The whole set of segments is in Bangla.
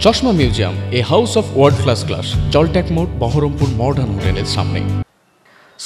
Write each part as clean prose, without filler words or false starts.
চশমা museum, a house of world class, জলট্যাক মোড়, বহরমপুর মডার্ন হোটেলের সামনে।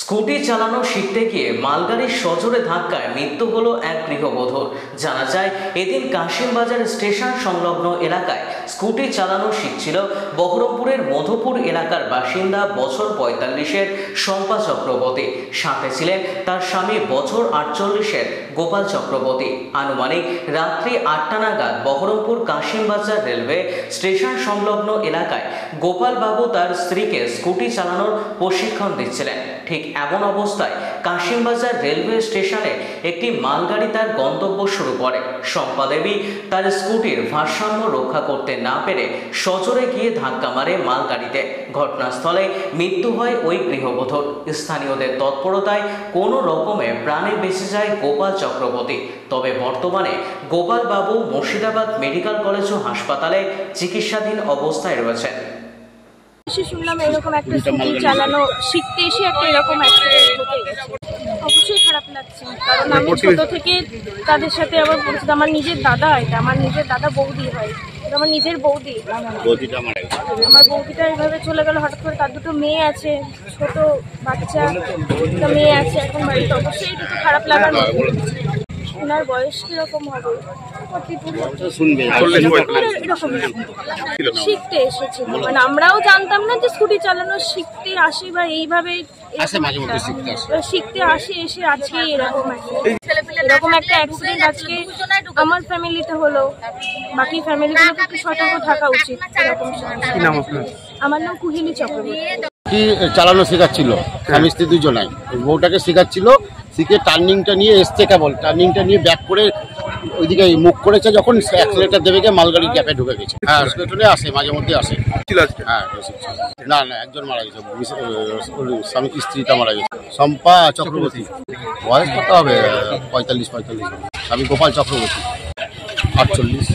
স্কুটি চালানো শিখতে গিয়ে মালগাড়ির সজোরে ধাক্কায় মৃত্যু হলো এক গৃহবধূর। জানা যায়, এদিন কাশিমবাজার স্টেশন সংলগ্ন এলাকায় স্কুটি চালানো শিখছিল বহরমপুরের মধুপুর এলাকার বাসিন্দা বছর ৪৫-এর শম্পা চক্রবর্তী। সাথে ছিলেন তার স্বামী বছর ৪৮-এর গোপাল চক্রবর্তী। আনুমানিক রাত্রি ৮টা নাগাদ বহরমপুর কাশিমবাজার রেলওয়ে স্টেশন সংলগ্ন এলাকায় গোপালবাবু তার স্ত্রীকে স্কুটি চালানোর প্রশিক্ষণ দিচ্ছিলেন। ঠিক এমন অবস্থায় কাশিমবাজার রেলওয়ে স্টেশনে একটি মালগাড়ি তার গন্তব্য শুরু করে। শম্পা দেবী তার স্কুটির ভারসাম্য রক্ষা করতে না পেরে সজোরে গিয়ে ধাক্কা মারে মালগাড়িতে। ঘটনাস্থলে মৃত্যু হয় ওই গৃহবধূর। স্থানীয়দের তৎপরতায় কোনো রকমে প্রাণে বেঁচে যায় গোপাল চক্রবর্তী। তবে বর্তমানে গোপাল বাবু মুর্শিদাবাদ মেডিকেল কলেজ ও হাসপাতালে চিকিৎসাধীন অবস্থায় রয়েছেন। শুনলাম এরকম একটা স্কুটি চালানো শিখতে এসে একটা এরকম অ্যাক্সিডেন্ট হতে গেছে। অবশ্যই খারাপ লাগছে, কারণ আমি ছোট থেকে তাদের সাথে আবার পরিচিত। আমার নিজের দাদা, এটা আমার নিজের দাদা বৌদি হয়, এটা আমার নিজের বৌদি। আমার বৌদিটা এইভাবে চলে গেল হঠাৎ করে। তার দুটো মেয়ে আছে, ছোট বাচ্চা, একটা মেয়ে আছে এখন বাড়িতে। অবশ্যই এটা তো খারাপ লাগার মতো। ওনার বয়স কিরকম হবে? শিখতে এসেছিল, মানে আমরাও জানতাম না যে স্কুটি চালানো শিখতে আসি বা এইভাবে শিখতে আসি। এসে আজকে এরকম একটা অ্যাক্সিডেন্ট আজকে আমার ফ্যামিলিতে হলো। বাকি ফ্যামিলিগুলোকে একটু সতর্ক থাকা উচিত। আমার নাম কুহিলি চক্রবর্তী। চালানো শেখাচ্ছিল স্বামী স্ত্রী দুজনাই। বউটাকে শেখাচ্ছিল, শিখে টার্নিংটা নিয়ে এসছে, কেবল টার্নিংটা নিয়ে ব্যাক করে ওইদিকে মুখ করেছে, যখন অ্যাক্সিলেটার দেবে গিয়ে মালগাড়ির গ্যাপে ঢুকে গেছে। হ্যাঁ, স্টেশনে আসে, মাঝে মধ্যে আসে। হ্যাঁ, না একজন মারা গেছে, স্বামী স্ত্রীটা মারা গেছে। শম্পা চক্রবর্তী, বয়স কত হবে? ৪৫। স্বামী গোপাল চক্রবর্তী ৪৮।